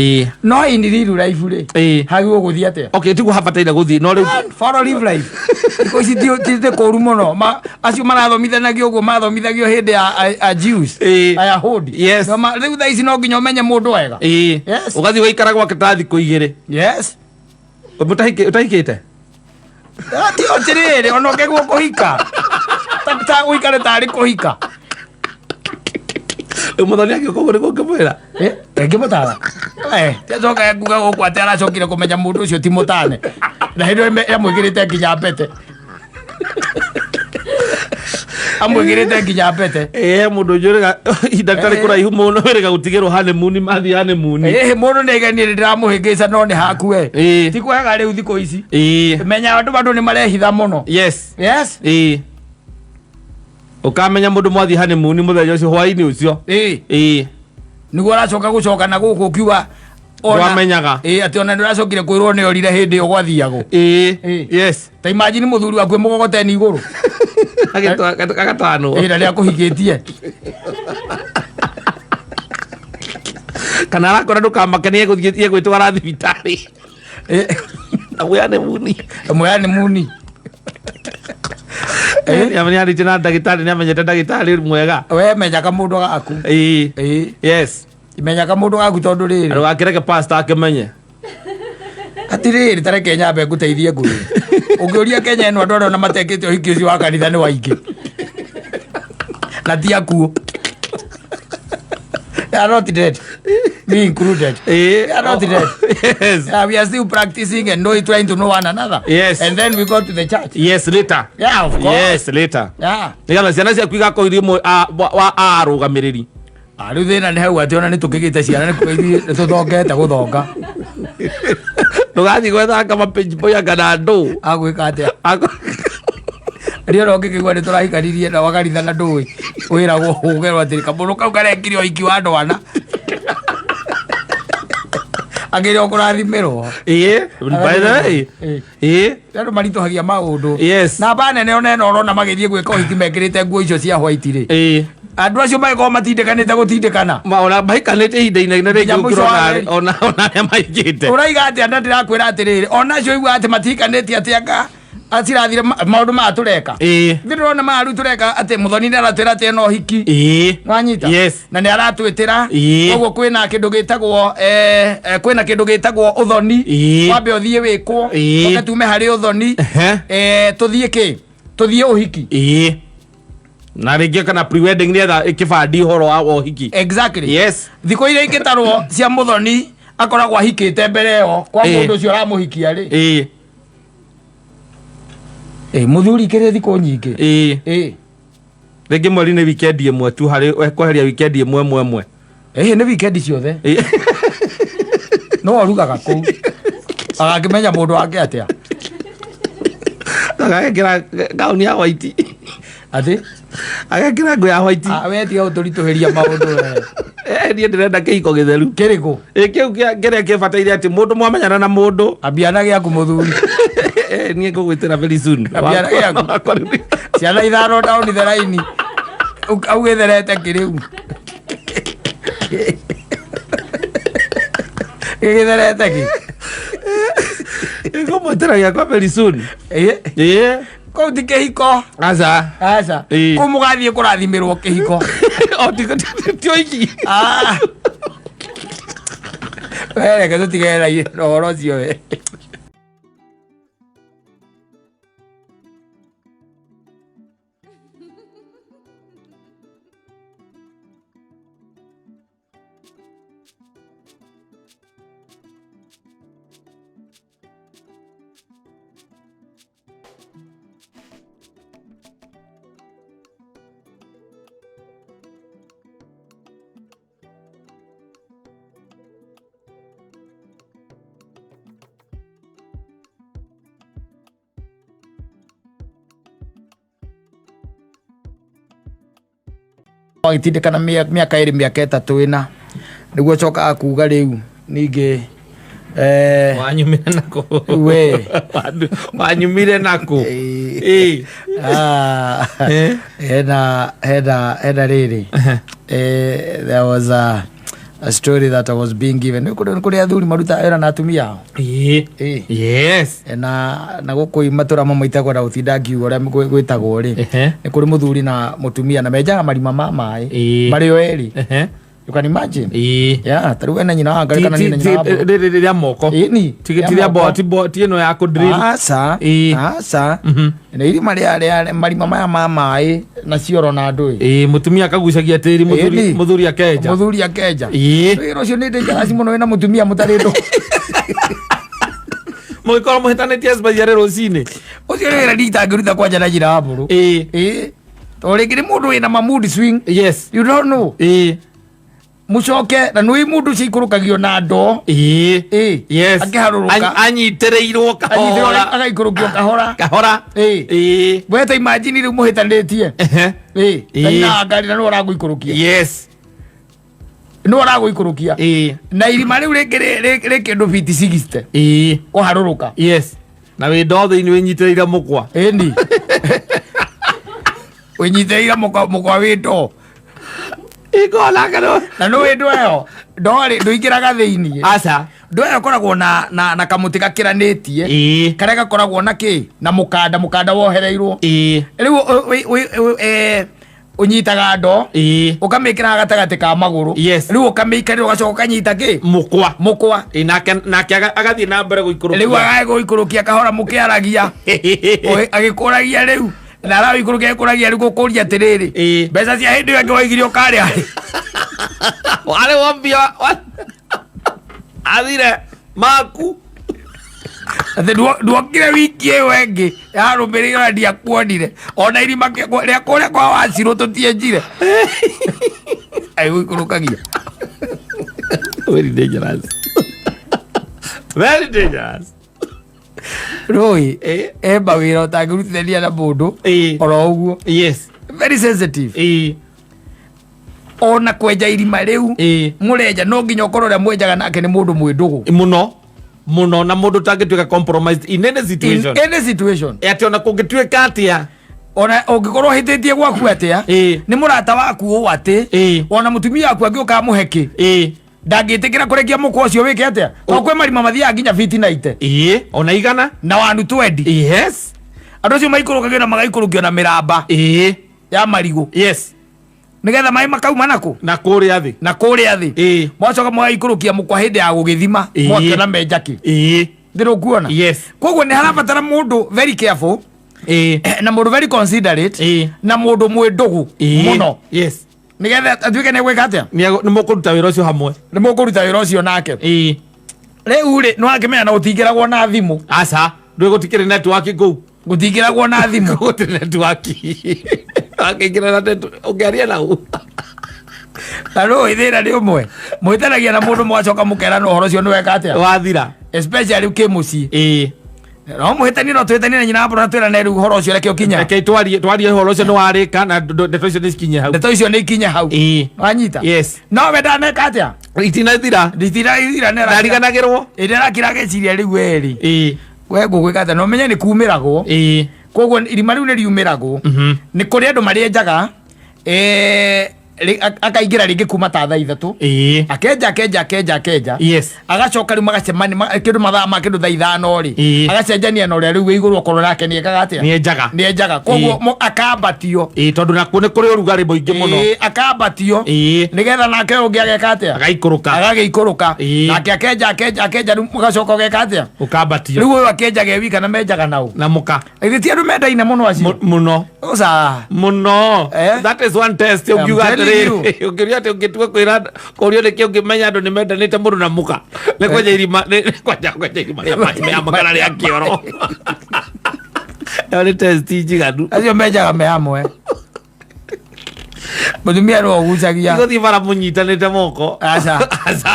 no in real life ri hagio guthii atia okay tiguo habataire guthii no riu for live life because itio koru muno acio marathomithanagia uguo mathomithagio hindi ya Jews aya hodi yes riu thaa ici no nginya umenye mundu wega ugathii waikara gwa kitathi ku igiri yes Utahikite? Ati otiriri ono kegwo kuhika. Ta uikare tari kuhika. Muthoni agikogore gukimwira. Ngimutara. Tecoka nguga guku ati aracokire kumenya mundu ucio ti mutane. Na hindu amwigirite nginya mbete. Amwigirite nginya mbete. Mundu njuriga idatari kuraihu muno wiriga gutigirwo honeymoon mathi honeymoon. Mundu nigeni ndiramuhingica no ni haku ti kwega riu thiku ici. Menya andu ni marehitha muno. Yes. Ukamenya mundu mwathi honeymoon muthenya ucio hwaini ucio. Niguo aracoka gucoka na guku kiuga Wamenyaga. Ati ona ndiracokire kwirwo ni orire hindi ugwathiago. Yes. Ta imagine muthuri waku mugogoteni iguru. Agatano. Na ria kuhigitie. Kana arakora ndukamakenie guthie gwitwara thibitari. Amuyane muni. Yamani ari jina ndagitari ni amenyete ndagitari mwega. We menyaga mundu gaku. Yes. Imenyaga mundu gaku tondu riri. Ari wakireke pastor akimenye. Atiriri tare Kenya be guteithie nguru. Ungiuria Kenya eno andu na matekete uhiki ucio wa kanitha ni waingi. Na ti akuo. They are not dead. Me included. They are not dead. Yes. We are still practicing and trying to know one another. Yes. And then we go to the church. Yes, later. Yeah, of course. Yes, later. Yeah. Nigana ciana cia kwiga koirie wa arugamiriri. Riu thina ni hau ati ona ni tukigite ciana ni kuithi tuthongete guthonga. Ndugathi gwetha kama page boy kana ndu. Agwika atia. Rio roke kigwa ni turahikaririe na wagaritha na ndui. Wiragwo hugerwa ati kaburu kau karekirio iki wa ndwana. Agire okurathimirwo. By the way. Andu marituhagia maundu. Yes. Na bana ne ona orona magithie gwika uhiki mekirite nguo icio cia white ri. Andu acio magiko matindikanite gutindikana. Ona maikanite ihinda-inĩ na rĩngĩ ũkĩrona ona arĩa maigĩte. Uraiga atĩ anda ndirakwĩra atĩrĩrĩ ona acio igua atĩ matikanĩtie atĩ anga atirathire maundu ma tureka. Ndirona maru tureka atĩ Muthoni nĩ aratwĩra atĩ no hiki. Wanyita. Na nĩ aratwĩtĩra. Koguo kwĩna kĩndũ gĩtagwo ũthoni. Wambe ũthiĩ wĩkwo. Ũke tume harĩ ũthoni. Tũthiĩ kĩ? Tũthiĩ ũhiki. Na rĩngĩ kana pre-wedding nĩ etha ĩkĩbandi ũhoro wa ũhiki. Exactly. Yes. Thikũ iria ingĩtarwo cia Muthoni akoragwo ahikĩte mbere ĩyo kwa mũndũ ũcio aramũhikia rĩ. Muthuri kĩrĩ thikũ nyingĩ. Rĩngĩ mweri nĩ weekend ĩmwe tu harĩ kweheria weekend ĩmwe. Nĩ weekend ciothe. No arugaga kũu. Agakĩmenya mũndũ wake atĩa. Agekĩra gauni ya white. Ati? Agekĩra nguo ya white. We tiga ũtũritũhĩria maũndũ. Niĩ ndĩrenda kĩhiko gĩtheru. Kĩrĩkũ? Kĩu kĩrĩa kĩbataire atĩ mũndũ mwamenyana na mũndũ. Ambiana gĩaku mũthuri. Niĩ ngũgwĩtĩra very soon. Ambiana gĩaku. Ciana ithano down the line. Augĩtherete kĩrĩu. Gĩgĩtherete kĩ? Ngũmwĩtĩra gĩakwa very soon. Kau ti kĩhiko. Aca. Kũu mũgathiĩ kũrathimirwo kĩhiko. Ti ũhiki. Reke tũtigere ũhoro ũcio we. Agitindikana miaka iri miaka itatu ina niguo coka akuga riu ningi wanyumire nako we wanyumire nako heda riri there was a story that I was being given kuri athuri maruta era na atumia yes na guku matura mamaitagwo na utinda ngiugo uria gwitagwo ri ni kuri muthuri na mutumia na menjaga marima ma mai mari o eri You can imagine. Yeah, taruwe na nyina wanga kana nyina wabo. Ria moko. Ni. Tiria boti eno ya ku drill. Asa. Na iri marima maya mamai na cioro na ndui. Mutumia akagucagia tiri muthuri akenja. Muthuri akenja. Iro cio ni dangerous muno wena mutumia mutarindo. Moikoro muhetanetie asbaziare rocine. Ucio ni ndita ngirutha kwanja na njira hapuru. Toringiri mundu wina mood swing. Yes. You don't know. Mucoke na nui mundu ciikurukagio na ndo. Yes. Akiharuruka. Anyitereirwo kahora. Agaikurukio kahora. Kahora. Weta imagine ri muhetanetie. Na ngari na no raguikurukia. Yes. No raguikurukia. Na irima riu ri kindu feet 60. Kuharuruka. Yes. Na we ndothe ni wenyitereira mukwa. Ni. Wenyitereira mukwa wito. Iko lakano. Na no wito yo. Ndori nduikiraga thiini. Asa. Ndoya koragwo na kamuti gakiranetie. Kare gakoragwo na ki na mukanda wohereirwo. Riu unyitaga ndo. Ukamikira gatagati ka maguru. Riu ukamikira ugacoka ukanyita ki mukwa. Nake agathie na mbere guikurukia. Riu agaiguikurukia kahora mukiaragia. Agikuragia riu. Na rawi kurukia kuragia riu gukuria tiriri. Mbeca cia hindi yange waigire ukari ari. Wale wambia athire maku. Athe duokire wiki iyo engi yarumirira ndiakuonire ona irima ria kuria kwa Wacirũ tutienjire. Aiguikurukagia. Very dangerous. Very dangerous. Roi emba wira utangirutithania na mundu oro uguo. Yes. Very sensitive. Ona kwenja irima riu murenja no nginya ukorwo ria mwenjaga nake ni mundu mwindugu muno na mundu tangituika compromised in any situation. Ati ona kungituika atia ona ungikorwo hititie gwaku atia ni murata waku u ati ona mutumia waku angiuka muheki ndangitikira kurekia mukwa ucio wike atia to kwe marima mathia nginya feet 90 ona igana na wanu 20. Yes. Andu acio maikurukagio na magaikurukio na miramba ya marigu. Yes. Nigetha mai makauma naku na kuria thi mwacoka mwagaikurukia mukwa hindi ya gugithima mwakiona menjaki ndirukuona. Yes. Koguo ni harabatara mundu very careful na mundu very considerate na mundu mwindugu muno. Yes. Nigetha atuike ni gwika atia ni mukuruta wira ucio hamwe. Ni mukuruta wira ucio nake. Riu ri no akimenya na utingiragwo na thimu. Asa ndwe gutikire network ku gutingiragwo na thimu gutire network. Akingira na tetu ungearia na u. Taro ithira ri umwe muitanagia na mundu mwacoka mukera no horo cio ni weka atia wathira especially ukimuci. No muhitani no twetani na nyina hapo na twira na ru horo cio reke ukinya. Reke twarie horo cio no warika na ndeto icio nisikinye hau. Ndeto icio ni ikinye hau. Wanyita. Yes. No wenda neka atia itina thira ne rariganagirwo idera kirage ciria riu eri. We gugwika atia no menye ni kumiragwo. Koguo irima riu ni riumiragwo ni kuri andu marienjaga akaingira ringi kuma ta thaa 3 akenja. Yes. Agacoka riu magacemania kindu mathaa ma kindu thaa 5 ri agacenjania no ria riu iguru okorwo nake ni ekaga atia ni enjaga koguo akambatio tondu nakuo ni kuri urugari muingi muno akambatio nigetha nake ungi ageka atia agagiikuruka nake akenja riu mugacoka ugeka atia ukambatio riu uyu akenjaga ewi kana menjaga nau na muka ithiti andu mendaine muno acio muno. That is one test ukiuga ati ungitua kwira kurio niki ungimenya andu ni mendanite mundu na muka ni kwenja irima ria mai ya makara ria kioro. Ni test njiganu acio menjaga me hamwe. Mutumia no gucagia guthi bara munyitanite moko. Aca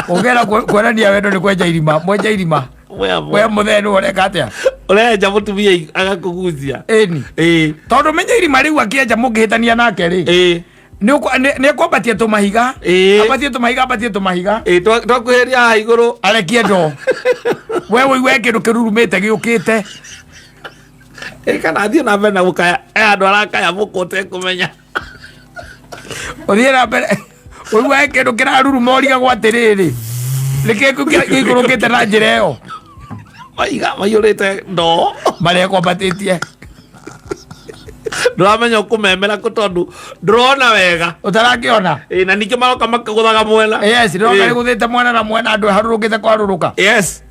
ugera kwerania wendo ni kwenja irima mwenja irima we muthenu ureka atia urenja mutumia agakugucia tondu menja irima riu akienja mungihitania nake ri ni akwambatia tumahiga abatie tumahiga twakuheria haha iguru arekie ndo we wigue kindu kirurumite giukite kana athie na mbere na gukaya andu arakaya mukute kumenya uthie na mbere wigue kindu kiraruruma origa gwatiriri reke gikurukite na njira iyo maiga maiyurite ndo maria kwambatitie ndramenya ukumemera ko tondu ndrona wega utarakiona na nike maroka makaguthaga mwena yes ndroka ni guthite mwena na mwena andu harurukite kwaruruka yes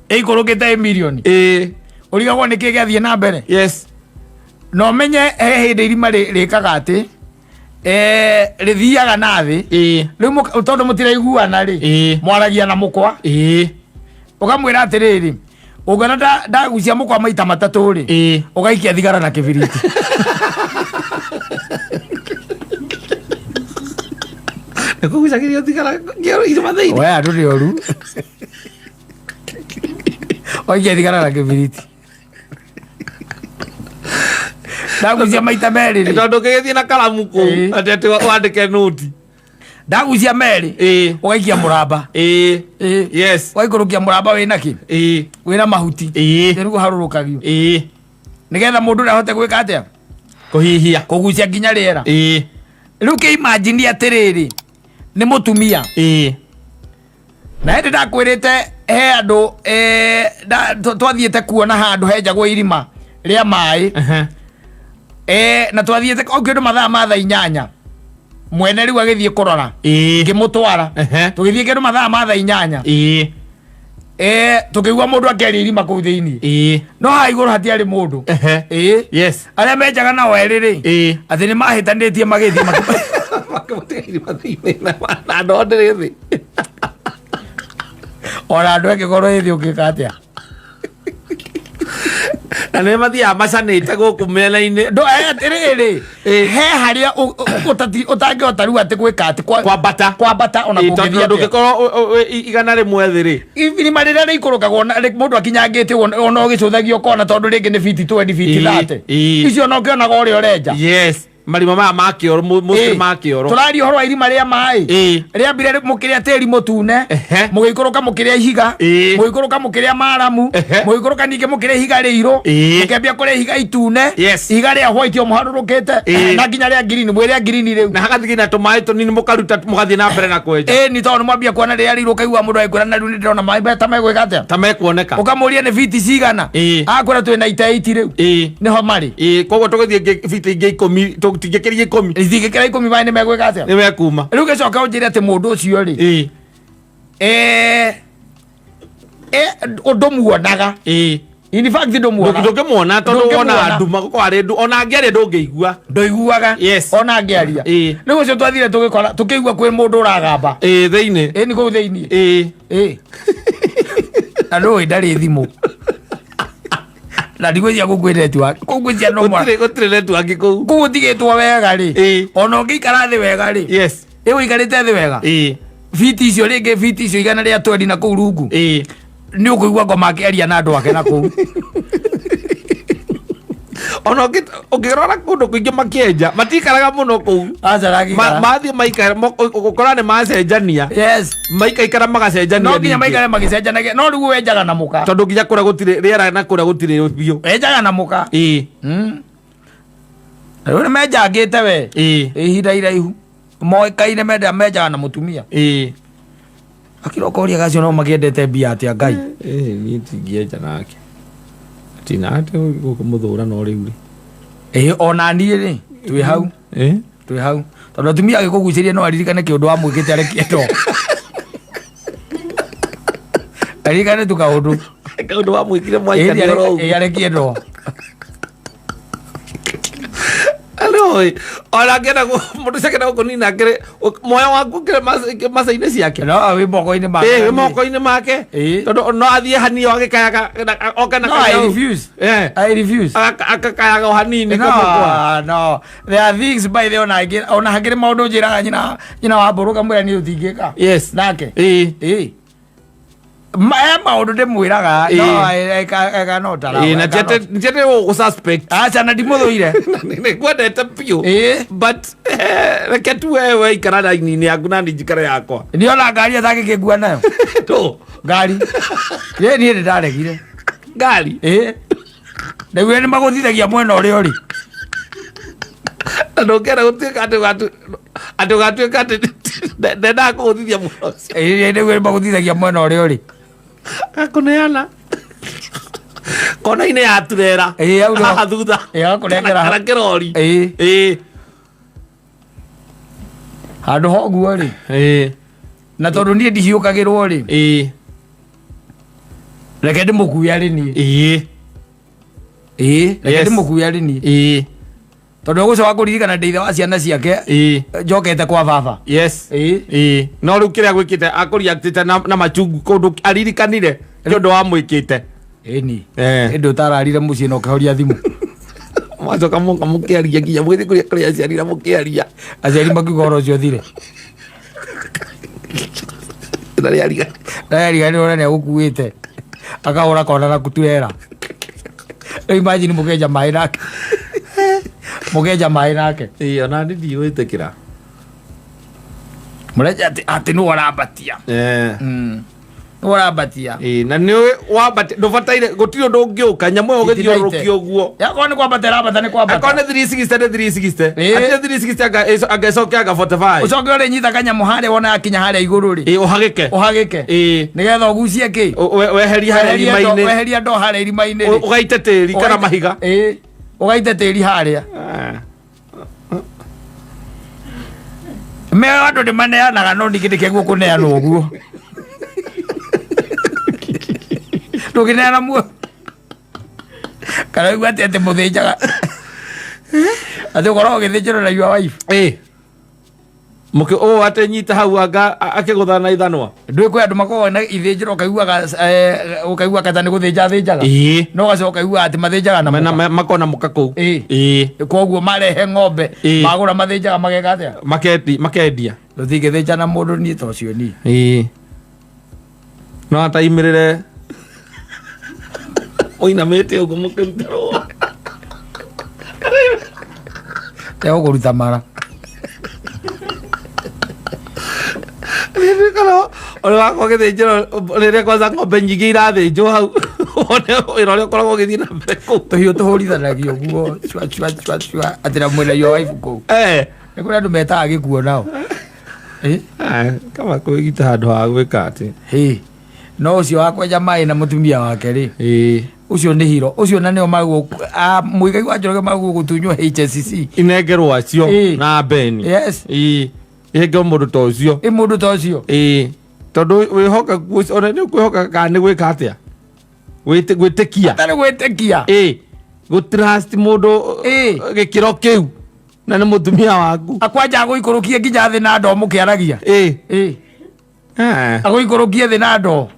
ikurukite milioni urigagwo niki giathie na mbere yes no menye hindi irima rikaga ati rithiaga na thi riu tondu mutiraiguana ri mwaragia na mukwa ukamwira atiriri ugana ndagucia mukwa maita matatu ri ugaikia thigara na kibiriti nikugucagirio thigara ngero irima thiini we andu ni oru oikia thigara na kibiriti ndagucia maita meri ri tondu kigithie na karamu ku atete wandike noti ndagucia meri ugaikia muramba yes waikurukia muramba wina ki wina mahuti nigu harurukagio nigetha mundu ahote gwika atia kuhihia kugucia nginya riera riu ke imagine atiriri ni mutumia na ndi ndakwirite he andu twathiete kuona handu henjagwo irima ria mai na twathiete okindu mathaa ma thaa 8 mwene riu agithie kurora ngimutwara tugithie kindu mathaa ma thaa 8 tukigwa mundu akeria irima kuu thiini no ha iguru hatiari mundu yes aria menjaga na weriri ati ni mahitanitie magithie makimutega irima thiini na ndondere thi ora andu ekigoro ithi ukika atia na nä mathiaga macanĩte gũkũ mĩena-inĩ ndo atiriri he haria utangihota riu ati gwika ati kwambata ona kũngĩthia ndũngĩkorwo igana rĩmwe thĩ rĩ irima rĩrĩa rĩikũrũkagwo mũndũ akinyangĩte ona ũgĩcũthagio kona tondũ rĩngĩ nĩ biti 20 biti 30 icio no ũkĩonaga ũrĩa ũrenja yes marima maya ma kĩoro mũciĩ ma kĩoro tũraria ũhoro wa irima rĩa maĩ rĩambire mũkĩrĩa tĩri mũtune mũgĩikũrũka mũkĩrĩa ihiga mũgĩikũrũka mũkĩrĩa maramu mũgĩikũrũka ningĩ mũkĩrĩa ihiga rĩirũ mũkĩambia kũrĩa ihiga itune ihiga rĩa white o mũharũrũkĩte na nginya rĩa green mwĩrĩa green rĩu na hagathigi na tũmaĩ tũnini mũkaruta mũgathiĩ na mbere na kwenja ni tondũ mwambia kuona rĩrĩa rĩirũ kaigua mũndũ agĩkwĩra na rĩu nĩ ndĩrona maĩ ta megwĩka atĩa ta mekuoneka ũkamũria nĩ biti cigana akwĩra twĩna ita 8 rĩu nĩho marĩ koguo tũgĩthiĩ biti ingĩ 10 tingĩkĩria 10 ithingĩkĩra 10 maĩ nĩ megwĩka atĩa nĩ mekuma rĩu gĩcoka ũnjĩre atĩ mũndũ ũcio rĩ ũndũ muonaga in fact ndũngĩmuona tondũ wona nduma kwarĩ ndu ona angĩaria ndũngĩigua ndũiguaga ona angĩaria rĩu ũcio twathire tũgĩkora tũkĩigua kwĩ mũndũ ũragamba thĩinĩ nĩ kũu thĩinĩ na ndũĩ ndarĩ thimũ na ndigwĩcia gũkwĩreti wa kũgwĩcia no gũtirĩ network kũu kũu ũtigĩtwo wega rĩ ona ũngĩikara thĩ wega rĩ rĩu ũikarĩte thĩ wega biti icio rĩngĩ biti icio igana rĩa 20 na kũu rungu nĩ ũkũigua ngoma akĩaria na andũ ake na kũu ona ũngĩrora kũndũ kũingĩ makĩenja matikaraga mũno kũu mathiĩ maikara ũkora nĩ macenjania maikaikara magacenjania no nginya maikare magĩcenjanagia no rĩu wenjaga na mũka tondũ nginya kũrĩa gũtirĩ rĩera na kũrĩa gũtirĩ biũ wenjaga na mũka rĩu nĩ menjangĩte we ihinda iraihu moĩkaine menjaga na mũtumia akĩrokoria gacio no makĩendete mbia atĩa Ngai niĩ tingĩenja nake tina ate mũthũra no rĩu rĩ ona niĩ rĩ twĩ hau tondũ atumia agĩkũgucĩria no aririkane kĩũndũ wa mwĩkĩte arekie ndo aririkane tu kaũndũ wa mwĩkire mwaikania arekie ndo Aloi, ona ngena mũndũ cekena gũkũnina ngĩrĩ moyo waku ngĩrĩ maca-inĩ ciake no wĩ moko-inĩ make wĩ moko-inĩ make tondũ no athiĩ hanini agĩkayaga oke na I refuse akakayaga o hanini no there are things by the ona hangĩrĩ maũndũ njĩraga nyina wa mbũrũ kamwĩra niĩ ũtingĩka nake maũndũ ndĩmwĩraga no na njete gũsuspect aca na ndimũthũire nĩkwendete biũ but reke tu wewe ikara raini-inĩ yaku na njikare yakwa nĩona ngari atangĩkĩngua nayo ngari niĩ nĩndaregire ngari ndaiguire nĩ magũthithagia mwena ũrĩa ũrĩ na ndũngĩenda gũtuĩka atĩ ũgatuĩka atĩ ndendaga kũgũthithia mũno ũcio ndaiguire nĩ magũthithagia mwena ũrĩa ũrĩ akũneana kona ine ya turera au no thutha agakunengera kerori handu hoguo ri na tondu nie ndihiukagirwo ri reke ndimukuya ri nie reke ndimukuya ri nie tondu gucoka kuririkana ndeitha wa ciana ciake njokete kwa baba no riu kiria gwikite akuriactite na machungu kundu aririkanire niondu wa mwikite ni indi utararire mucii na ukihoria thimu mwacoka muka mukiaria nginya mwithi kuria aciari na mukiaria aciari makiuga oro ucio thire nariganire ona niagukuite akahura kona na kuturera imagine mukenja mai nake mukenja mai nake ona ndi ndiwitikira mureja ati nu warabatia warabatia na ni wabati ndubataire gutiri undu ungiuka nyamu yo githiurukio guo yakwa ni kwambatera batane kwambata akone 360 ati 360 agacoke aga 45 ucoke uri nyita kanyamu hare wona akinya hare iguru ri uhagike nigetha ugucie ki weheria hare irima-ini weheria ndo hare irima-ini ugaite tiri kana mahiga ugaite tiri haria me andu ni maneanaga no ningĩ guo kuneana uguo ndugineana muo kana igua ati muthinjaga ati ukorwo ugithinjirwo na yua wife muki ate nyita hau anga akigutha na ithanwa ndui kwi andu makoragwo na ithinjiro ukaigua kata ni guthinja thinjaga no gacoka ukaigua ati mathinjaga na makona muka kuu koguo marehe ng'ombe magura mathinjaga mageka atia makendia ruthingithinja na mundu ni ta ucio ni no ataimirire oinamete uguo mukirutero teo kuruta mara kana ore wako githinjiro rire kwanza ng'ombe nyingi irathinjwo hau one ira ria koragwo githii na mbeko tuhio tuhurithanagio guo chwa atira mwena yo wife ko ni kuri andu metaga gikuo nao kama kwigita handu ha gwika ati no ucio wakwenja mai na mutumia wake ri ucio ni hiro ucio na nio maguo muigai wa Njoroge maguo gutunywo HSCC inengerwo acio na beni ege mundu ta ucio mundu ta ucio tondu wihoka ona ni kwihoka kana ni gwika atia gwitikia atari gwitikia gutrust mundu gikiro kiu na ni mutumia waku akwanja guikurukia nginya thi na ndo mukiaragia aguikurukia thi na ndo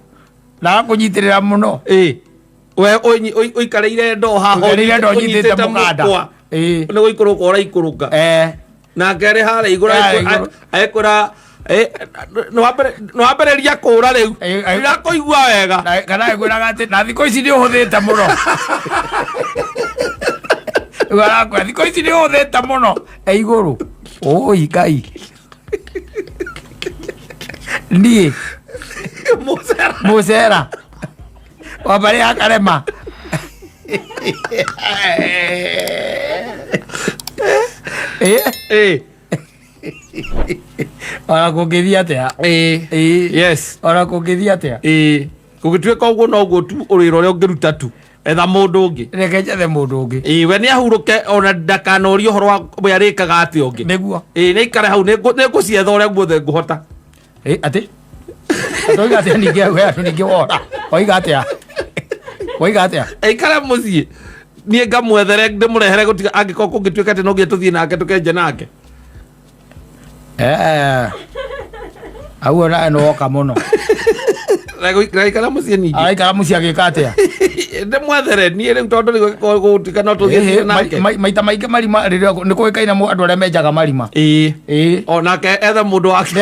na kunyitirira muno we oikareire ndo haho oikareire ndo nyitite mukanda ni guikuruka uraikuruka na ngere hara igura ekura no ambereria kura riu ira kuigua wega kana egwiraga ati na thiko ici ni uhuthite muno igara kwa thiko ici ni uhuthite muno iguru oi kai ni musera wabari akarema ora kugithia atia yes ora kugithia atia gugituika uguo no guo tu uriro ria ungiruta tu etha mundu ungi reke jethe mundu ungi we ni ahuruke ona ndakana uri horo wa we arikaga ati ungi niguo ni ikare hau ni ngucietha uria guothe nguhota ati ndoiga atia ningi we atu ningi wora oiga atia ikare mucii nie ngamwethere ndimurehere gutiga angiko kungituika ati no gietuthie nake tukenje nake au ona no woka muno raikara mucii ningi araikara mucii agika atia ndimwethere nie riu tondu ni gutika no tuthie nake maita maingi marima riria ni kuikaina andu aria menjaga marima onake etha mundu wake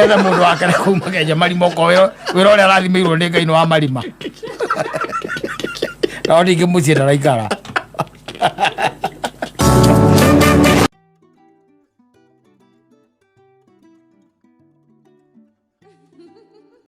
kuma kenja marima uko wira uria arathimirwo ni Ngai no wa marima na ningi mucii ndaraikara